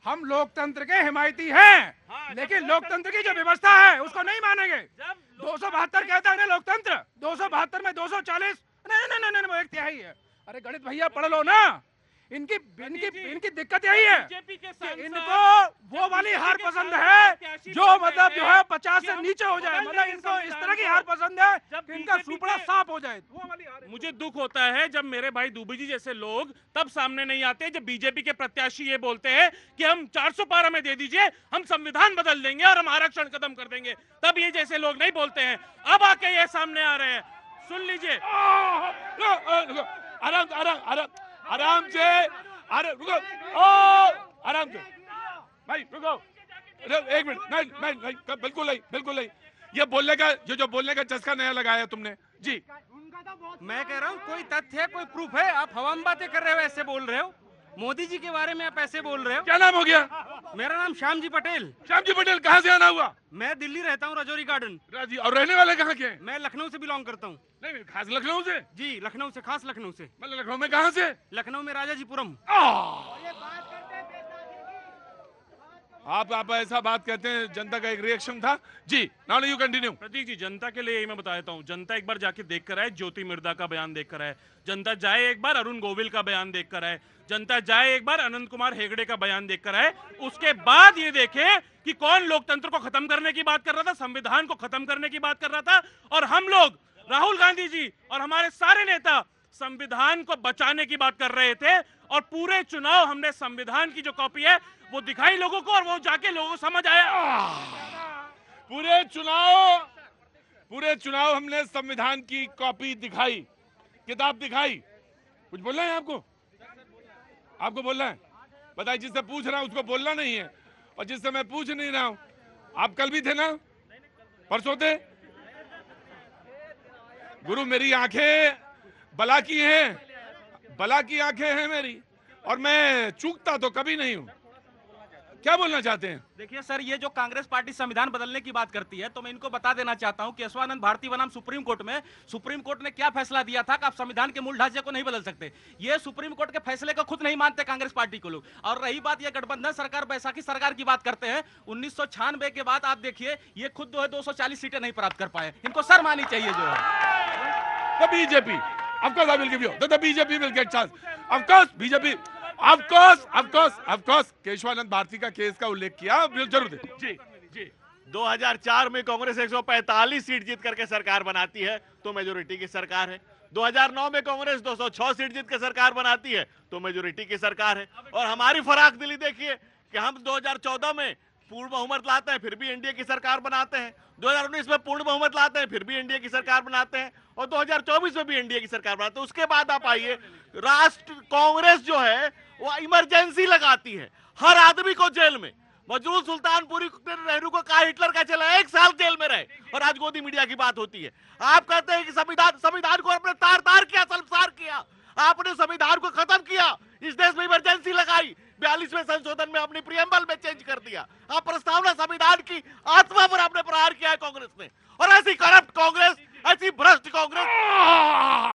हम लोकतंत्र के हिमायती हैं, लेकिन लोकतंत्र की जो व्यवस्था है उसको नहीं मानेंगे। 272 कहता है ना लोकतंत्र, 272 में 240 नहीं, वो एक तिहाई है। अरे गणित भैया पढ़ लो ना। इनकी दिक्कत यही है कि इनको वो वाली हार पसंद है जो मतलब जो है 50 से नीचे हो जाए, मतलब इनको इस तरह की हार पसंद है कि इनका सुपड़ा साफ हो जाए, वो वाली हार। मुझे दुख होता है जब मेरे भाई दुबे जी जैसे लोग तब सामने नहीं आते जब बीजेपी के प्रत्याशी ये बोलते हैं कि हम 400 पारा में दे दीजिए, हम संविधान बदल देंगे और हम आरक्षण खत्म कर देंगे। तब ये जैसे लोग नहीं बोलते हैं, अब आके ये सामने आ रहे हैं। सुन लीजिए। आराम से, अरे रुको, आराम से भाई, रुको एक मिनट। नहीं, बिल्कुल नहीं। ये बोलने का जो बोलने का चस्का नया लगाया तुमने जी। मैं कह रहा हूँ कोई तथ्य है, कोई प्रूफ है? आप हवा में बातें कर रहे हो, ऐसे बोल रहे हो। मोदी जी के बारे में आप ऐसे बोल रहे हो। क्या नाम हो गया? मेरा नाम श्याम जी पटेल। श्याम जी पटेल कहाँ से आना हुआ? मैं दिल्ली रहता हूँ, रजौरी गार्डन। और रहने वाले कहाँ के? मैं लखनऊ से बिलोंग करता हूँ। नहीं, खास लखनऊ से? जी, लखनऊ से, खास लखनऊ से। मतलब लखनऊ में कहाँ से? लखनऊ में राजाजीपुरम। आप ऐसा बात कहते हैं, जनता का एक रिएक्शन था जी। Now you continue. Prateek ji, जनता के लिए यही मैं बता देता हूँ, जनता एक बार जाके देख कर आए, ज्योति मिर्दा का बयान देख कर आए। जनता जाए एक बार अरुण गोविल का बयान देख कर आए। जनता जाए एक बार अनंत कुमार हेगड़े का बयान देख कर आए। उसके बाद ये देखे कि कौन लोकतंत्र को खत्म करने की बात कर रहा था, संविधान को खत्म करने की बात कर रहा था, और हम लोग, राहुल गांधी जी और हमारे सारे नेता संविधान को बचाने की बात कर रहे थे। और पूरे चुनाव हमने संविधान की जो कॉपी है वो दिखाई लोगों को, और वो जाके लोगों को समझ आया। पूरे चुनाव हमने संविधान की कॉपी दिखाई, किताब दिखाई। कुछ बोलना है आपको? आपको बोलना है? बताइए। जिससे पूछ रहा हूं उसको बोलना नहीं है, और जिससे मैं पूछ नहीं रहा हूं। आप कल भी थे ना? परसों थे? गुरु, मेरी आंखें बला की हैं, बला की आंखें हैं मेरी, और मैं चूकता तो कभी नहीं हूं। क्या बोलना चाहते हैं? देखिए सर, ये जो कांग्रेस पार्टी संविधान बदलने की बात करती है, तो मैं इनको बता देना चाहता हूं कि केशवानंद भारती बनाम सुप्रीम कोर्ट में सुप्रीम कोर्ट ने क्या फैसला दिया था कि आप संविधान के मूल ढांचे को नहीं बदल सकते। ये सुप्रीम कोर्ट के फैसले को खुद नहीं मानते कांग्रेस पार्टी को लोग। और रही बात ये गठबंधन सरकार, बैसाखी सरकार की बात करते हैं, 1996 के बाद आप देखिए ये खुद 240 सीटें नहीं प्राप्त कर पाए। इनको शर्म आनी चाहिए जो है। BJP, of course I will give you, the BJP will get chance, of course BJP, of course Keshavanand Bharati का केस का उल्लेख किया, जरूर दे जी। 2004 में कांग्रेस 145 सीट जीत करके सरकार बनाती है तो मेजोरिटी की सरकार है। 2009 में कांग्रेस 206 सीट जीत के सरकार बनाती है तो मेजोरिटी की सरकार है। और हमारी फराक दिली देखिए कि हम 2014 में पूर्ण बहुमत लाते हैं फिर भी एनडीए की सरकार बनाते हैं, 2019 में पूर्ण बहुमत लाते हैं फिर भी एनडीए की सरकार बनाते हैं, और 2024 में भी एनडीए की सरकार बनाते हैं। उसके बाद आप आइए, राष्ट्र कांग्रेस जो है वो इमरजेंसी लगाती है, हर आदमी को जेल में। मजरूल सुल्तानपुरी नेहरू को कहा हिटलर का चला, 1 साल जेल में रहे, और आज गोदी मीडिया की बात होती है। आप कहते हैं कि संविधान को आपने तार किया, संसार किया, आपने संविधान को खत्म किया, इस देश में इमरजेंसी लगाई, 42वें संशोधन में अपनी प्रियम्बल में चेंज कर दिया। आप प्रस्तावना संविधान की आत्मा पर आपने प्रहार किया है कांग्रेस ने। और ऐसी करप्ट कांग्रेस, ऐसी भ्रष्ट कांग्रेस